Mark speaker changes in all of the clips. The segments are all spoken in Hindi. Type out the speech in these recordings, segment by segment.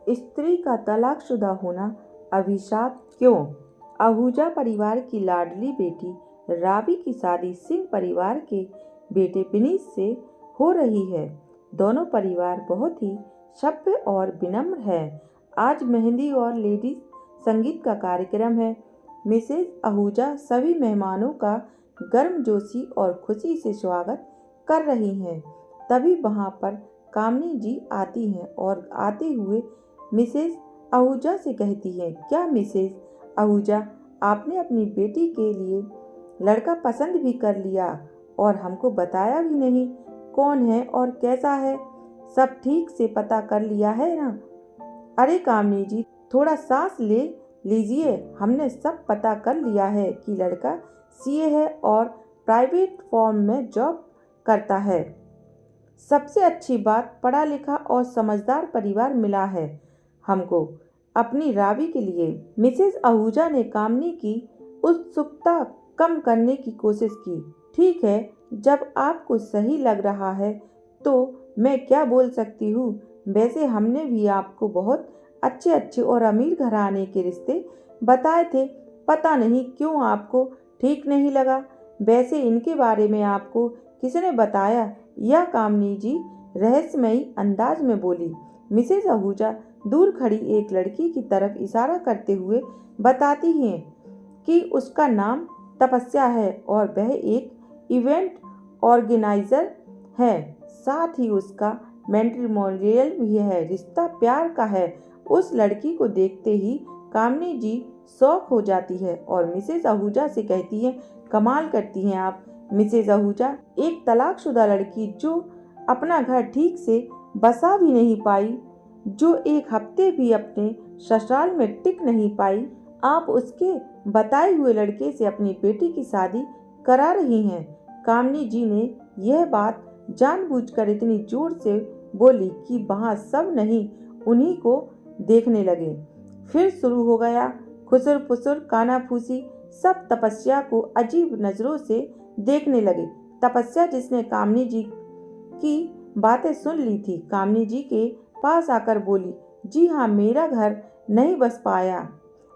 Speaker 1: स्त्री का तलाकशुदा होना अभिशाप क्यों? आहूजा परिवार की लाडली बेटी रावी की शादी सिंह परिवार के बेटे विनीत से हो रही है। दोनों परिवार बहुत ही सभ्य और विनम्र है। आज मेहंदी और लेडीज संगीत का कार्यक्रम है। मिसेज आहूजा सभी मेहमानों का गर्मजोशी और खुशी से स्वागत कर रही हैं। तभी वहां पर कामनी जी आती हैं और आते हुए मिसेज आहूजा से कहती हैं, क्या मिसेज आहूजा, आपने अपनी बेटी के लिए लड़का पसंद भी कर लिया और हमको बताया भी नहीं कौन है और कैसा है? सब ठीक से पता कर लिया है ना? अरे कामनी जी, थोड़ा सांस ले लीजिए। हमने सब पता कर लिया है कि लड़का सीए है और प्राइवेट फॉर्म में जॉब करता है। सबसे अच्छी बात, पढ़ा लिखा और समझदार परिवार मिला है हमको अपनी रावी के लिए। मिसेज आहूजा ने कामनी की उत्सुकता कम करने की कोशिश की। ठीक है, जब आपको सही लग रहा है तो मैं क्या बोल सकती हूँ। वैसे हमने भी आपको बहुत अच्छे अच्छे और अमीर घराने के रिश्ते बताए थे, पता नहीं क्यों आपको ठीक नहीं लगा। वैसे इनके बारे में आपको किसने बताया? यह कामनी जी रहस्यमयी अंदाज में बोली। मिसेज आहूजा दूर खड़ी एक लड़की की तरफ इशारा करते हुए बताती हैं कि उसका नाम तपस्या है और वह एक इवेंट ऑर्गेनाइजर है। साथ ही उसका मैट्रिमोनियल भी है, रिश्ता प्यार का है। उस लड़की को देखते ही कामनी जी शौक हो जाती है और मिसेज आहूजा से कहती है, कमाल करती हैं आप मिसेज आहूजा। एक तलाकशुदा लड़की जो अपना घर ठीक से बसा भी नहीं पाई, जो एक हफ्ते भी अपने ससुराल में टिक नहीं पाई, आप उसके बताए हुए लड़के से अपनी बेटी की शादी करा रही हैं। कामनी जी ने यह बात जानबूझकर इतनी जोर से बोली कि वहाँ सब नहीं उन्हीं को देखने लगे। फिर शुरू हो गया खुसुर फुसुर कानाफूसी। सब तपस्या को अजीब नजरों से देखने लगे। तपस्या, जिसने कामनी जी की बातें सुन ली थी, कामनी जी के पास आकर बोली, जी हाँ, मेरा घर नहीं बस पाया।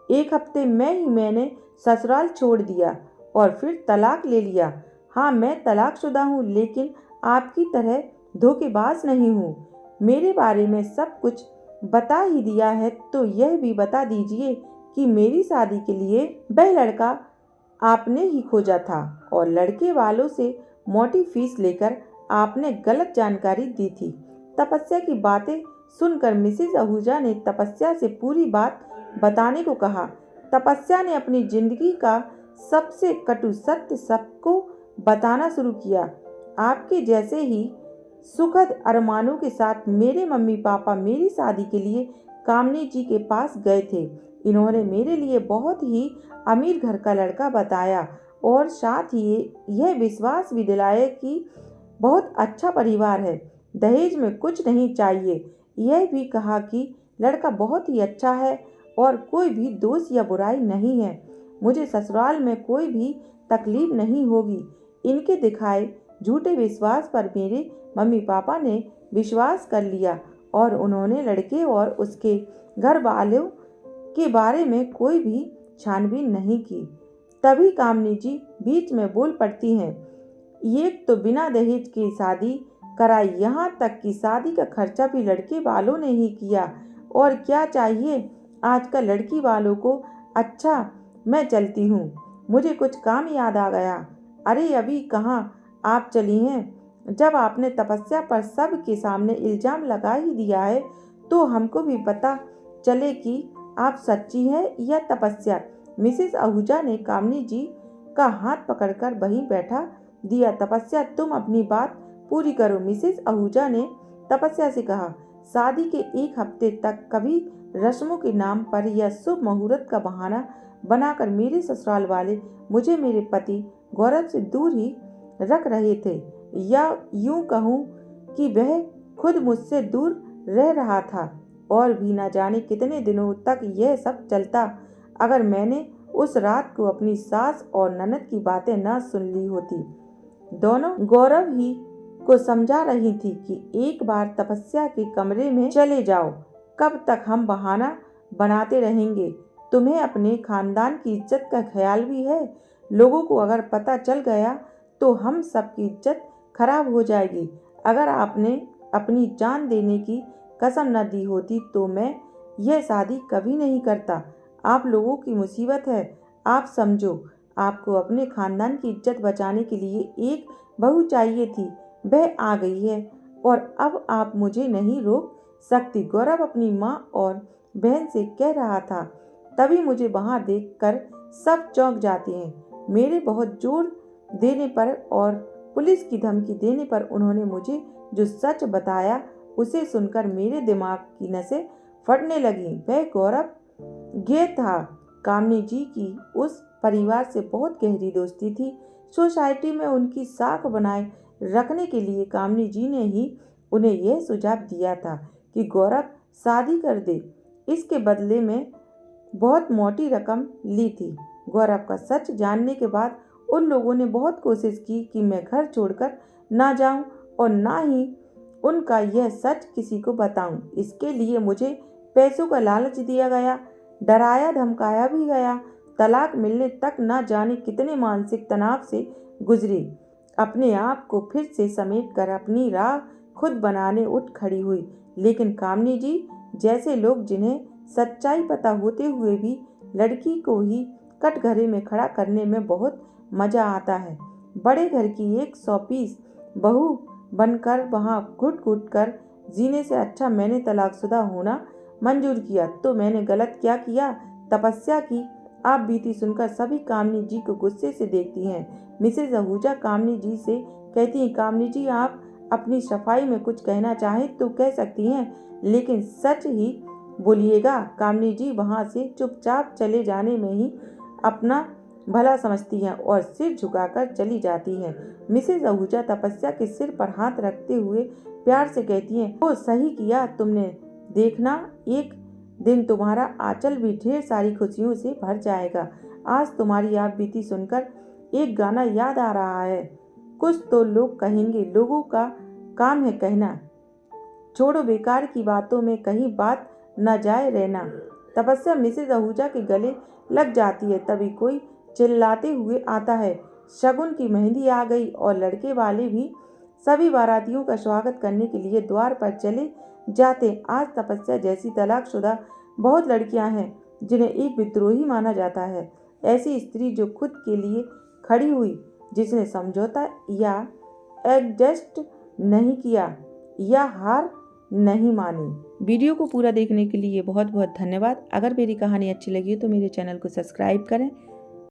Speaker 1: एक हफ्ते में ही मैंने ससुराल छोड़ दिया और फिर तलाक ले लिया। हाँ, मैं तलाकशुदा हूँ, लेकिन आपकी तरह धोखेबाज नहीं हूँ। मेरे बारे में सब कुछ बता ही दिया है तो यह भी बता दीजिए कि मेरी शादी के लिए वह लड़का आपने ही खोजा था और लड़के वालों से मोटी फीस लेकर आपने गलत जानकारी दी थी। तपस्या की बातें सुनकर मिसेज आहूजा ने तपस्या से पूरी बात बताने को कहा। तपस्या ने अपनी जिंदगी का सबसे कटु सत्य सबको बताना शुरू किया। आपके जैसे ही सुखद अरमानों के साथ मेरे मम्मी पापा मेरी शादी के लिए कामनी जी के पास गए थे। इन्होंने मेरे लिए बहुत ही अमीर घर का लड़का बताया और साथ ही यह विश्वास भी दिलाया कि बहुत अच्छा परिवार है, दहेज में कुछ नहीं चाहिए। यह भी कहा कि लड़का बहुत ही अच्छा है और कोई भी दोष या बुराई नहीं है। मुझे ससुराल में कोई भी तकलीफ नहीं होगी। इनके दिखाए झूठे विश्वास पर मेरे मम्मी पापा ने विश्वास कर लिया और उन्होंने लड़के और उसके घर वालों के बारे में कोई भी छानबीन नहीं की। तभी कामनी जी बीच में बोल पड़ती हैं, ये तो बिना दहेज की शादी कराई, यहाँ तक कि शादी का खर्चा भी लड़के वालों ने ही किया। और क्या चाहिए आजकल लड़की वालों को। अच्छा, मैं चलती हूँ, मुझे कुछ काम याद आ गया। अरे अभी कहाँ आप चली हैं? जब आपने तपस्या पर सब के सामने इल्जाम लगा ही दिया है तो हमको भी पता चले कि आप सच्ची है या तपस्या। मिसेस आहूजा ने कामनी जी का हाथ पकड़कर वहीं बैठा दिया। तपस्या, तुम अपनी बात पूरी करो। मिसेस आहूजा ने तपस्या से कहा, शादी के एक हफ्ते तक कभी रस्मों के नाम पर या शुभ मुहूर्त का बहाना बनाकर मेरे ससुराल वाले मुझे मेरे पति गौरव से दूर ही रख रहे थे, या यूं कहूँ कि वह खुद मुझसे दूर रह रहा था। और भी न जाने कितने दिनों तक यह सब चलता अगर मैंने उस रात को अपनी सास और ननद की बातें न सुन ली होती। दोनों गौरव ही को समझा रही थी कि एक बार तपस्या के कमरे में चले जाओ, कब तक हम बहाना बनाते रहेंगे? तुम्हें अपने खानदान की इज्जत का ख्याल भी है? लोगों को अगर पता चल गया तो हम सबकी इज्जत खराब हो जाएगी। अगर आपने अपनी जान देने की कसम न दी होती तो मैं यह शादी कभी नहीं करता। आप लोगों की मुसीबत है, आप समझो। आपको अपने खानदान की इज्जत बचाने के लिए एक बहू चाहिए थी, वह आ गई है और अब आप मुझे नहीं रोक सकती। गौरव अपनी माँ और बहन से कह रहा था, तभी मुझे वहाँ देखकर सब चौंक जाते हैं। मेरे बहुत जोर देने पर और पुलिस की धमकी देने पर उन्होंने मुझे जो सच बताया उसे सुनकर मेरे दिमाग की नसें फटने लगी। वह गौरव ये था। कामनी जी की उस परिवार से बहुत गहरी दोस्ती थी। सोसाइटी में उनकी साख बनाए रखने के लिए कामनी जी ने ही उन्हें यह सुझाव दिया था कि गौरव शादी कर दे। इसके बदले में बहुत मोटी रकम ली थी। गौरव का सच जानने के बाद उन लोगों ने बहुत कोशिश की कि मैं घर छोड़कर ना जाऊं और ना ही उनका यह सच किसी को बताऊं। इसके लिए मुझे पैसों का लालच दिया गया, डराया धमकाया भी गया। तलाक मिलने तक ना जाने कितने मानसिक तनाव से गुजरी। अपने आप को फिर से समेट कर अपनी राह खुद बनाने उठ खड़ी हुई। लेकिन कामनी जी जैसे लोग, जिन्हें सच्चाई पता होते हुए भी लड़की को ही कटघरे में खड़ा करने में बहुत मजा आता है। बड़े घर की एक 100 पीस बहू बनकर वहाँ घुट घुट कर जीने से अच्छा मैंने तलाकशुदा होना मंजूर किया। तो मैंने गलत क्या किया? तपस्या की। आप बीती सुनकर सभी कामनी जी को गुस्से से देखती हैं। मिसेज आहूजा कामनी जी से कहती हैं, कामनी जी आप अपनी सफाई में कुछ कहना चाहें तो कह सकती हैं, लेकिन सच ही बोलिएगा। कामनी जी वहाँ से चुपचाप चले जाने में ही अपना भला समझती हैं और सिर झुकाकर चली जाती हैं। मिसेज आहूजा तपस्या के सिर पर हाथ रखते हुए प्यार से कहती हैं, वो सही किया तुमने। देखना एक दिन तुम्हारा आंचल भी ढेर सारी खुशियों से भर जाएगा। आज तुम्हारी आप बीती सुनकर एक गाना याद आ रहा है। कुछ तो लोग कहेंगे, लोगों का काम है कहना, छोड़ो बेकार की बातों में कहीं बात न जाए रहना। तपस्या मिसेज आहूजा के गले लग जाती है। तभी कोई चिल्लाते हुए आता है, शगुन की मेहंदी आ गई। और लड़के वाले भी सभी बारातियों का स्वागत करने के लिए द्वार पर चले जाते। आज तपस्या जैसी तलाकशुदा बहुत लड़कियां हैं जिन्हें एक विद्रोही माना जाता है। ऐसी स्त्री जो खुद के लिए खड़ी हुई, जिसने समझौता या एडजस्ट नहीं किया या हार नहीं मानी। वीडियो को पूरा देखने के लिए बहुत बहुत धन्यवाद। अगर मेरी कहानी अच्छी लगी तो मेरे चैनल को सब्सक्राइब करें